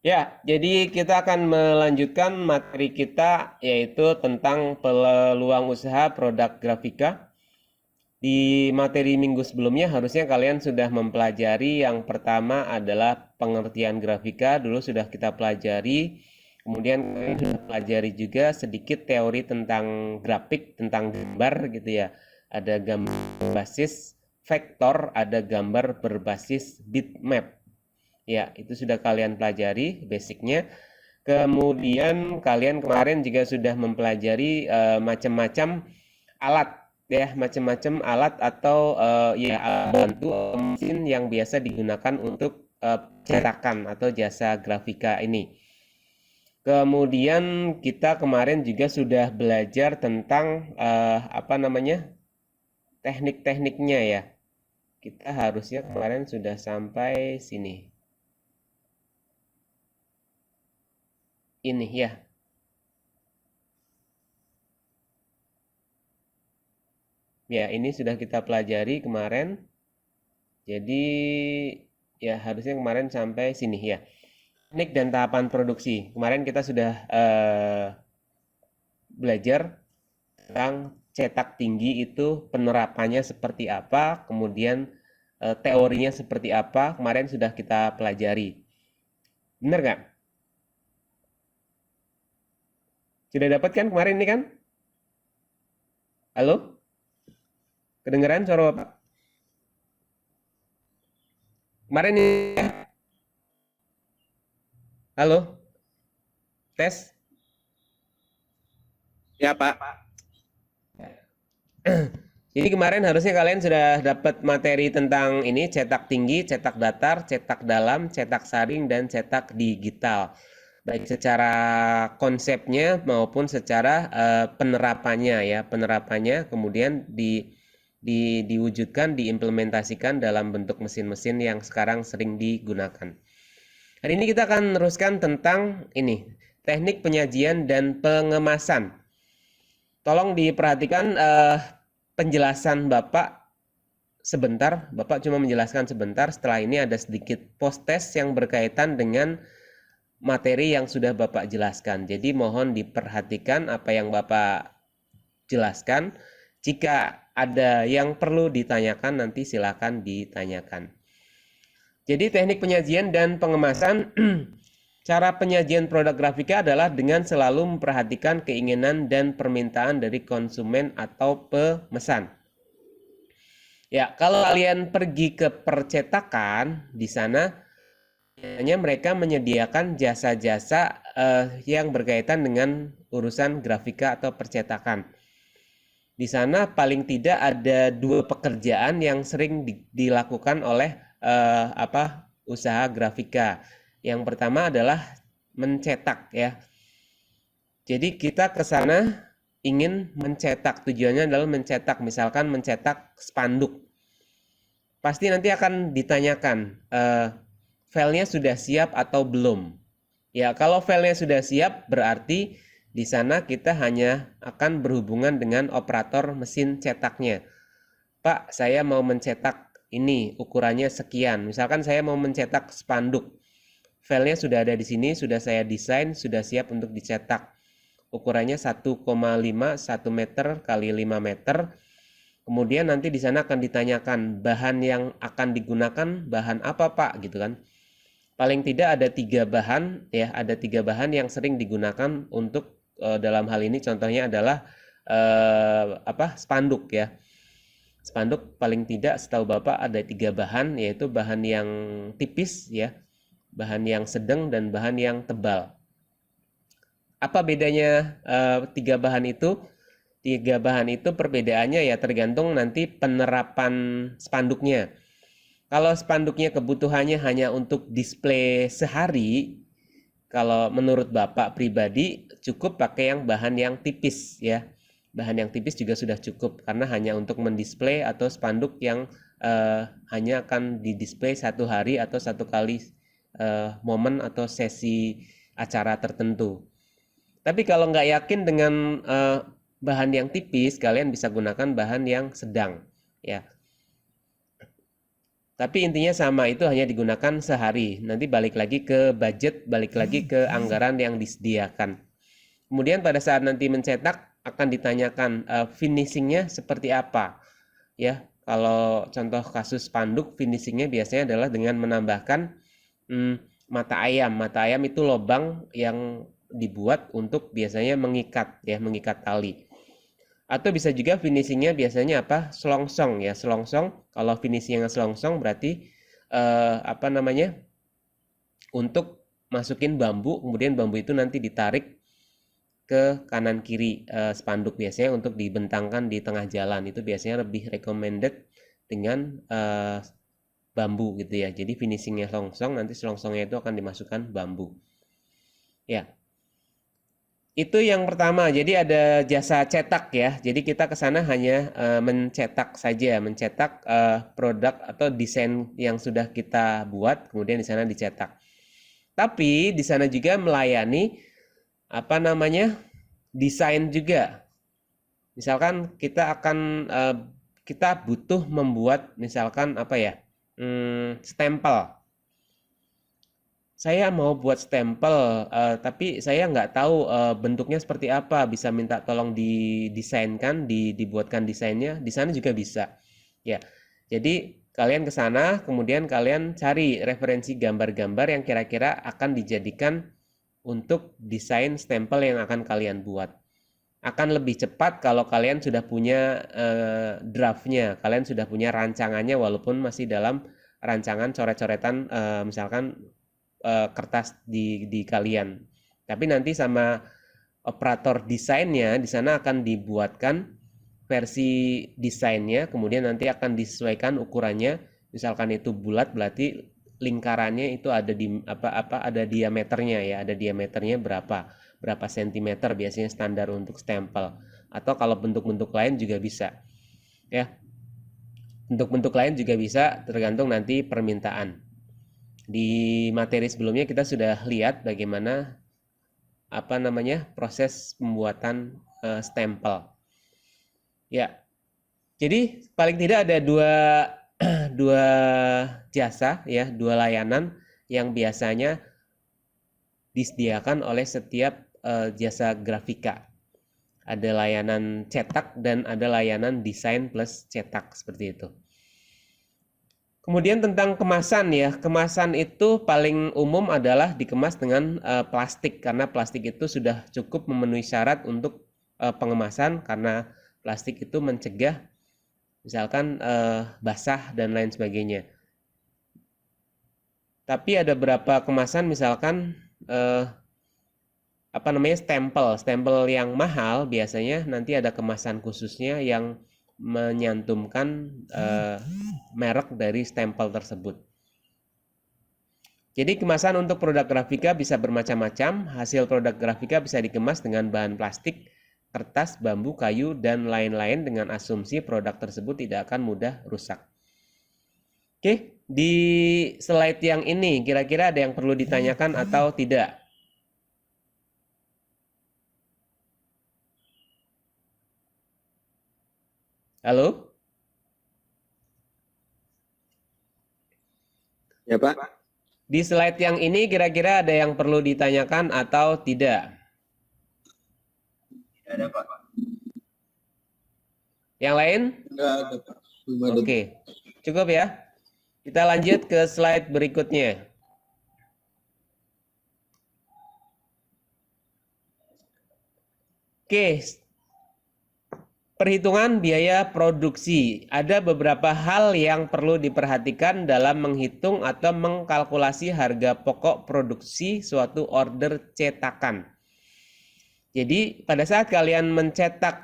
Ya, jadi kita akan melanjutkan materi kita yaitu tentang peluang usaha produk grafika. Di materi minggu sebelumnya harusnya kalian sudah mempelajari yang pertama adalah pengertian grafika, dulu sudah kita pelajari. Kemudian kalian sudah pelajari juga sedikit teori tentang grafik, tentang gambar gitu ya. Ada gambar berbasis vektor, ada gambar berbasis bitmap. Ya, itu sudah kalian pelajari basicnya. Kemudian kalian kemarin juga sudah mempelajari macam-macam alat ya, macam-macam alat atau ya alat bantu mesin yang biasa digunakan untuk cetakan atau jasa grafika ini. Kemudian kita kemarin juga sudah belajar tentang apa namanya teknik-tekniknya ya. Kita harusnya kemarin sudah sampai sini. Ini ya. Ya, ini sudah kita pelajari kemarin. Jadi ya harusnya kemarin sampai sini ya. Teknik dan tahapan produksi. Kemarin kita sudah belajar tentang cetak tinggi itu penerapannya seperti apa, kemudian teorinya seperti apa. Kemarin sudah kita pelajari. Benar nggak? Sudah dapat kan kemarin ini kan? Halo? Kedengeran suara Bapak? Kemarin ini halo? Tes? Ya, Pak. Jadi kemarin harusnya kalian sudah dapat materi tentang ini cetak tinggi, cetak datar, cetak dalam, cetak saring, dan cetak digital. Baik secara konsepnya maupun secara penerapannya ya, penerapannya kemudian diwujudkan, diimplementasikan dalam bentuk mesin-mesin yang sekarang sering digunakan. Hari ini kita akan meneruskan tentang ini, teknik penyajian dan pengemasan. Tolong diperhatikan penjelasan Bapak sebentar. Bapak cuma menjelaskan sebentar. Setelah ini ada sedikit post test yang berkaitan dengan materi yang sudah Bapak jelaskan. Jadi mohon diperhatikan apa yang Bapak jelaskan. Jika ada yang perlu ditanyakan nanti silakan ditanyakan. Jadi teknik penyajian dan pengemasan. Cara penyajian produk grafika adalah dengan selalu memperhatikan keinginan dan permintaan dari konsumen atau pemesan. Ya, kalau kalian pergi ke percetakan, di sana biasanya mereka menyediakan jasa-jasa yang berkaitan dengan urusan grafika atau percetakan. Di sana paling tidak ada dua pekerjaan yang sering dilakukan oleh usaha grafika. Yang pertama adalah mencetak ya. Jadi kita ke sana ingin mencetak, tujuannya adalah mencetak, misalkan mencetak spanduk. Pasti nanti akan ditanyakan, filenya sudah siap atau belum? Ya, kalau filenya sudah siap berarti di sana kita hanya akan berhubungan dengan operator mesin cetaknya. Pak, saya mau mencetak ini, ukurannya sekian. Misalkan saya mau mencetak spanduk. Filenya sudah ada di sini, sudah saya desain, sudah siap untuk dicetak. Ukurannya 1,5 1 meter kali 5 meter. Kemudian nanti di sana akan ditanyakan bahan yang akan digunakan bahan apa Pak gitu kan. Paling tidak ada 3 bahan ya, ada 3 bahan yang sering digunakan untuk dalam hal ini contohnya adalah spanduk ya. Spanduk paling tidak setahu Bapak ada 3 bahan, yaitu bahan yang tipis ya, bahan yang sedang dan bahan yang tebal. Apa bedanya 3 bahan itu? 3 bahan itu perbedaannya ya tergantung nanti penerapan spanduknya. Kalau spanduknya kebutuhannya hanya untuk display sehari, kalau menurut Bapak pribadi cukup pakai yang bahan yang tipis ya. Bahan yang tipis juga sudah cukup karena hanya untuk mendisplay atau spanduk yang hanya akan didisplay 1 hari atau 1 kali momen atau sesi acara tertentu. Tapi kalau nggak yakin dengan bahan yang tipis, kalian bisa gunakan bahan yang sedang ya. Tapi intinya sama, itu hanya digunakan sehari. Nanti balik lagi ke budget, balik lagi ke anggaran yang disediakan. Kemudian pada saat nanti mencetak akan ditanyakan finishingnya seperti apa. Ya, kalau contoh kasus spanduk, finishingnya biasanya adalah dengan menambahkan mata ayam. Mata ayam itu lubang yang dibuat untuk biasanya mengikat, ya, mengikat tali. Atau bisa juga finishingnya biasanya apa? Selongsong, ya, selongsong. Kalau finishingnya selongsong berarti apa namanya? Untuk masukin bambu, kemudian bambu itu nanti ditarik ke kanan kiri spanduk, biasanya untuk dibentangkan di tengah jalan. Itu biasanya lebih recommended dengan bambu gitu ya. Jadi finishingnya selongsong, nanti selongsongnya itu akan dimasukkan bambu. Ya. Itu yang pertama. Jadi ada jasa cetak ya. Jadi kita ke sana hanya mencetak saja, mencetak produk atau desain yang sudah kita buat, kemudian di sana dicetak. Tapi di sana juga melayani apa namanya? Desain juga. Misalkan kita akan kita butuh membuat misalkan apa ya? Stempel. Saya mau buat stempel, tapi saya nggak tahu bentuknya seperti apa. Bisa minta tolong didesainkan, dibuatkan desainnya. Di sana juga bisa. Ya, jadi kalian ke sana, kemudian kalian cari referensi gambar-gambar yang kira-kira akan dijadikan untuk desain stempel yang akan kalian buat. Akan lebih cepat kalau kalian sudah punya draftnya, kalian sudah punya rancangannya, walaupun masih dalam rancangan coret-coretan misalkan kertas di kalian. Tapi nanti sama operator desainnya di sana akan dibuatkan versi desainnya, kemudian nanti akan disesuaikan ukurannya. Misalkan itu bulat, berarti lingkarannya itu ada di ada diameternya ya, ada diameternya berapa sentimeter biasanya standar untuk stempel. Atau kalau bentuk-bentuk lain juga bisa. Ya. Bentuk-bentuk lain juga bisa tergantung nanti permintaan. Di materi sebelumnya kita sudah lihat bagaimana apa namanya proses pembuatan stempel. Ya, jadi paling tidak ada dua jasa ya, dua layanan yang biasanya disediakan oleh setiap jasa grafika. Ada layanan cetak dan ada layanan desain plus cetak seperti itu. Kemudian tentang kemasan ya, kemasan itu paling umum adalah dikemas dengan plastik, karena plastik itu sudah cukup memenuhi syarat untuk pengemasan, karena plastik itu mencegah misalkan basah dan lain sebagainya. Tapi ada beberapa kemasan misalkan apa namanya stempel yang mahal, biasanya nanti ada kemasan khususnya yang menyantumkan merek dari stempel tersebut. Jadi kemasan untuk produk grafika bisa bermacam-macam. Hasil produk grafika bisa dikemas dengan bahan plastik, kertas, bambu, kayu, dan lain-lain dengan asumsi produk tersebut tidak akan mudah rusak. Oke, di slide yang ini kira-kira ada yang perlu ditanyakan atau tidak? Halo? Ya, Pak. Di slide yang ini kira-kira ada yang perlu ditanyakan atau tidak? Tidak ada, Pak. Yang lain? Enggak ada, Pak. Oke, cukup ya. Kita lanjut ke slide berikutnya. Oke, perhitungan biaya produksi. Ada beberapa hal yang perlu diperhatikan dalam menghitung atau mengkalkulasi harga pokok produksi suatu order cetakan. Jadi pada saat kalian mencetak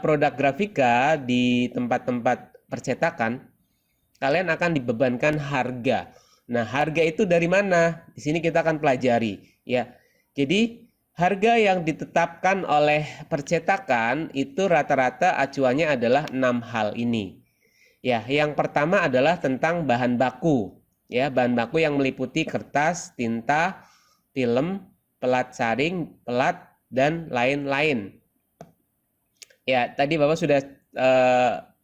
produk grafika di tempat-tempat percetakan, kalian akan dibebankan harga. Nah, harga itu dari mana? Di sini kita akan pelajari, ya. Jadi harga yang ditetapkan oleh percetakan itu rata-rata acuannya adalah 6 hal ini. Ya, yang pertama adalah tentang bahan baku. Ya, bahan baku yang meliputi kertas, tinta, film, pelat saring, pelat, dan lain-lain. Ya, tadi Bapak sudah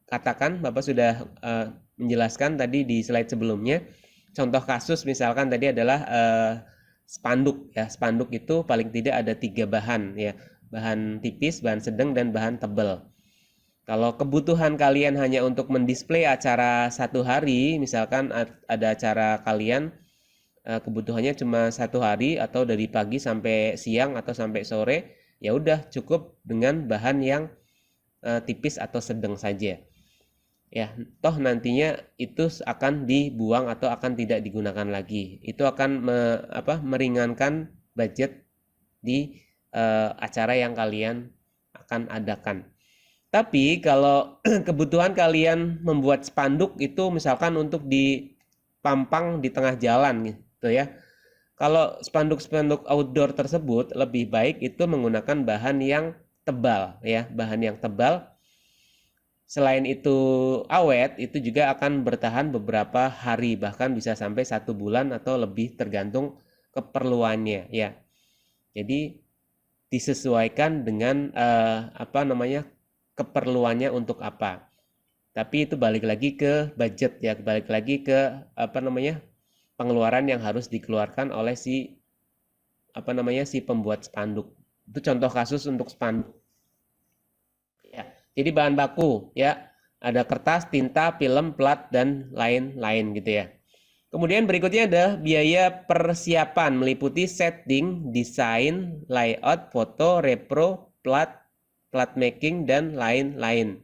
katakan, Bapak sudah menjelaskan tadi di slide sebelumnya. Contoh kasus misalkan tadi adalah spanduk ya. Spanduk itu paling tidak ada 3 bahan ya. Bahan tipis, bahan sedang, dan bahan tebal. Kalau kebutuhan kalian hanya untuk mendisplay acara 1 hari, misalkan ada acara kalian kebutuhannya cuma 1 hari atau dari pagi sampai siang atau sampai sore, ya udah cukup dengan bahan yang tipis atau sedang saja. Ya, toh nantinya itu akan dibuang atau akan tidak digunakan lagi. Itu akan meringankan budget di acara yang kalian akan adakan. Tapi kalau kebutuhan kalian membuat spanduk itu misalkan untuk dipampang di tengah jalan gitu ya. Kalau spanduk-spanduk outdoor tersebut lebih baik itu menggunakan bahan yang tebal ya, bahan yang tebal. Selain itu awet, itu juga akan bertahan beberapa hari, bahkan bisa sampai 1 bulan atau lebih tergantung keperluannya ya. Jadi disesuaikan dengan keperluannya untuk apa. Tapi itu balik lagi ke budget ya, balik lagi ke pengeluaran yang harus dikeluarkan oleh si pembuat spanduk. Itu contoh kasus untuk spanduk. Ya, jadi bahan baku ya, ada kertas, tinta, film, plat, dan lain-lain gitu ya. Kemudian berikutnya ada biaya persiapan meliputi setting, desain, layout, foto, repro, plat making, dan lain-lain.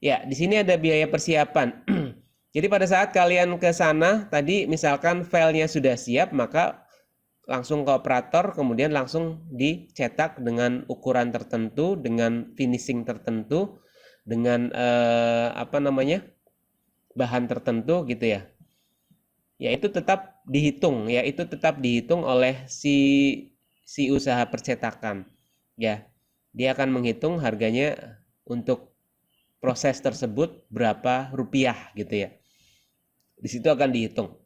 Ya, di sini ada biaya persiapan. Jadi pada saat kalian ke sana, tadi misalkan filenya sudah siap, maka langsung ke operator, kemudian langsung dicetak dengan ukuran tertentu, dengan finishing tertentu, dengan bahan tertentu gitu ya. Ya itu tetap dihitung, ya itu tetap dihitung oleh si usaha percetakan. Ya, dia akan menghitung harganya untuk proses tersebut berapa rupiah gitu ya. Di situ akan dihitung.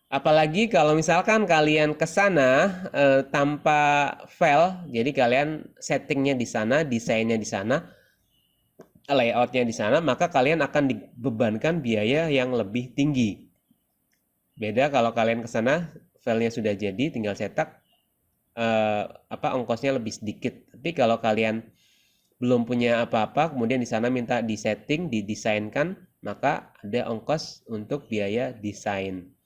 Apalagi kalau misalkan kalian ke sana tanpa file, jadi kalian settingnya di sana, desainnya di sana, layoutnya di sana, maka kalian akan dibebankan biaya yang lebih tinggi. Beda kalau kalian ke sana, filenya sudah jadi, tinggal cetak, ongkosnya lebih sedikit. Tapi kalau kalian belum punya apa-apa, kemudian di sana minta disetting, didesainkan, maka ada ongkos untuk biaya desain.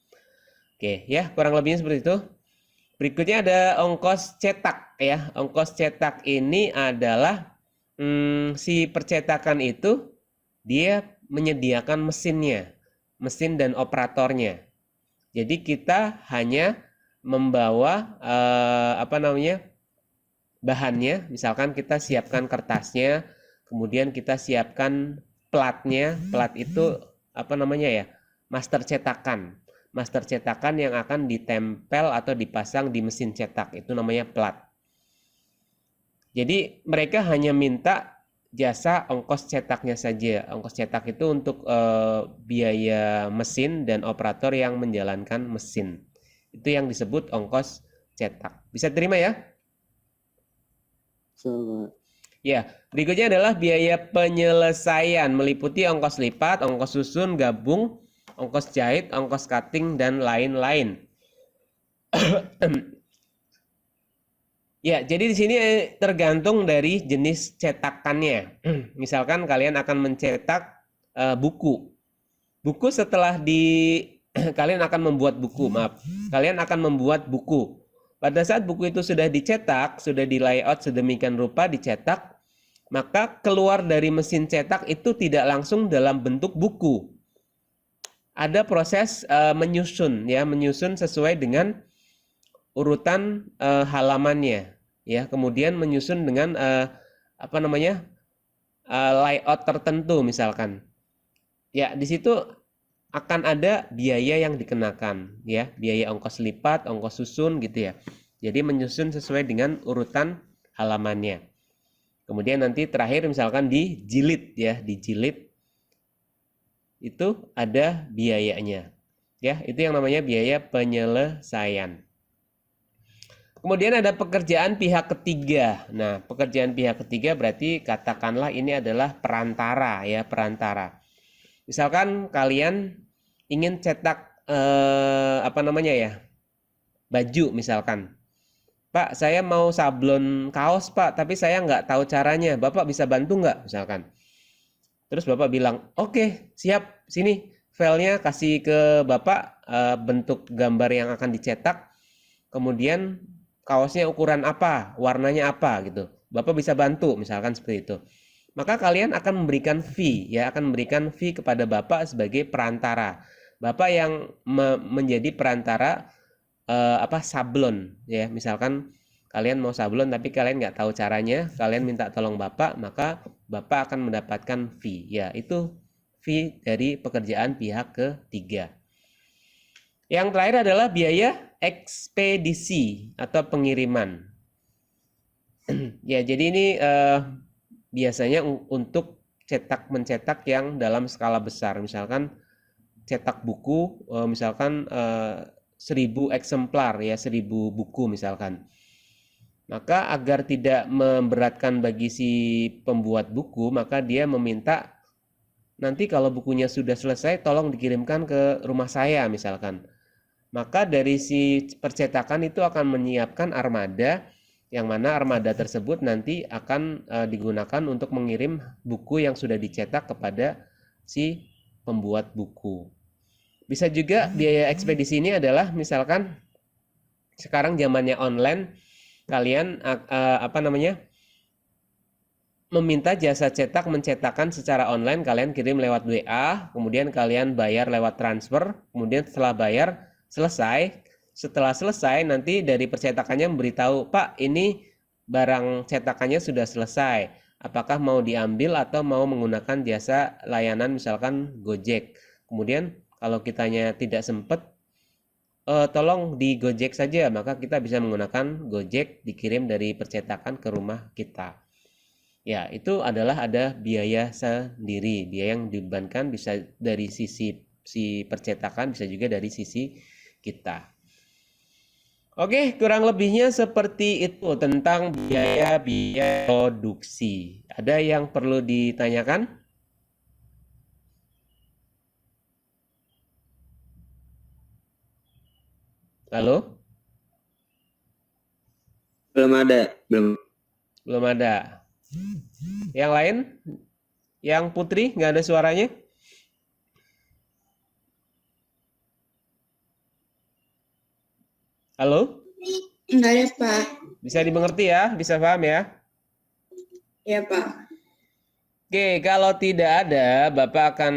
Oke, ya kurang lebihnya seperti itu. Berikutnya ada ongkos cetak ya. Ongkos cetak ini adalah si percetakan itu dia menyediakan mesinnya, mesin dan operatornya. Jadi kita hanya membawa bahannya, misalkan kita siapkan kertasnya, kemudian kita siapkan platnya. Plat itu master cetakan. Master cetakan yang akan ditempel atau dipasang di mesin cetak, itu namanya plat. Jadi mereka hanya minta jasa ongkos cetaknya saja. Ongkos cetak itu untuk biaya mesin dan operator yang menjalankan mesin. Itu yang disebut ongkos cetak. Bisa terima ya? Ya, berikutnya adalah biaya penyelesaian meliputi ongkos lipat, ongkos susun, gabung, ongkos jahit, ongkos cutting, dan lain-lain. Ya, jadi di sini tergantung dari jenis cetakannya. Misalkan kalian akan mencetak buku. Buku setelah kalian akan membuat buku, kalian akan membuat buku. Pada saat buku itu sudah dicetak, sudah di layout sedemikian rupa, dicetak, maka keluar dari mesin cetak itu tidak langsung dalam bentuk buku. Ada proses menyusun ya, menyusun sesuai dengan urutan halamannya ya, kemudian menyusun dengan layout tertentu misalkan. Ya, di situ akan ada biaya yang dikenakan ya, biaya ongkos lipat, ongkos susun gitu ya. Jadi menyusun sesuai dengan urutan halamannya. Kemudian nanti terakhir misalkan dijilid ya, dijilid itu ada biayanya. Ya, itu yang namanya biaya penyelesaian. Kemudian ada pekerjaan pihak ketiga. Nah, pekerjaan pihak ketiga berarti katakanlah ini adalah perantara ya, perantara. Misalkan kalian ingin cetak apa namanya ya? Baju misalkan. Pak, saya mau sablon kaos, Pak, tapi saya nggak tahu caranya. Bapak bisa bantu nggak? Misalkan. Terus Bapak bilang, oke, siap, sini filenya kasih ke Bapak bentuk gambar yang akan dicetak. Kemudian kaosnya ukuran apa, warnanya apa gitu. Bapak bisa bantu, misalkan seperti itu. Maka kalian akan memberikan fee, ya, akan memberikan fee kepada Bapak sebagai perantara. Bapak yang menjadi perantara sablon, ya. Misalkan kalian mau sablon tapi kalian nggak tahu caranya, kalian minta tolong Bapak, maka Bapak akan mendapatkan fee, ya. Itu fee dari pekerjaan pihak ketiga. Yang terakhir adalah biaya ekspedisi atau pengiriman. Ya, jadi ini biasanya untuk mencetak yang dalam skala besar. Misalkan cetak buku, misalkan 1000 eksemplar ya, 1000 buku misalkan. Maka agar tidak memberatkan bagi si pembuat buku, maka dia meminta nanti kalau bukunya sudah selesai tolong dikirimkan ke rumah saya misalkan. Maka dari si percetakan itu akan menyiapkan armada, yang mana armada tersebut nanti akan digunakan untuk mengirim buku yang sudah dicetak kepada si pembuat buku. Bisa juga biaya ekspedisi ini adalah misalkan sekarang zamannya online, kalian meminta jasa cetak mencetakkan secara online, kalian kirim lewat WA, kemudian kalian bayar lewat transfer, kemudian setelah selesai nanti dari percetakannya memberitahu, Pak, ini barang cetakannya sudah selesai, apakah mau diambil atau mau menggunakan jasa layanan misalkan Gojek. Kemudian kalau kitanya tidak sempat, tolong di Gojek saja, maka kita bisa menggunakan Gojek dikirim dari percetakan ke rumah kita. Ya, itu adalah ada biaya sendiri, biaya yang dibebankan bisa dari sisi si percetakan, bisa juga dari sisi kita. Oke, kurang lebihnya seperti itu tentang biaya produksi. Ada yang perlu ditanyakan? Halo? Belum ada, Belum ada. Yang lain? Yang Putri, nggak ada suaranya? Halo? Enggak ada, Pak. Bisa dimengerti ya? Bisa paham ya? Ya, Pak. Oke, kalau tidak ada, Bapak akan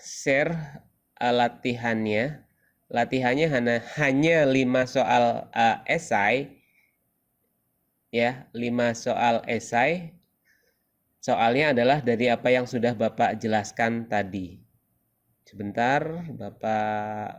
share latihannya. Latihannya hanya 5 soal esai. Ya, 5 soal esai. Soalnya adalah dari apa yang sudah Bapak jelaskan tadi. Sebentar, Bapak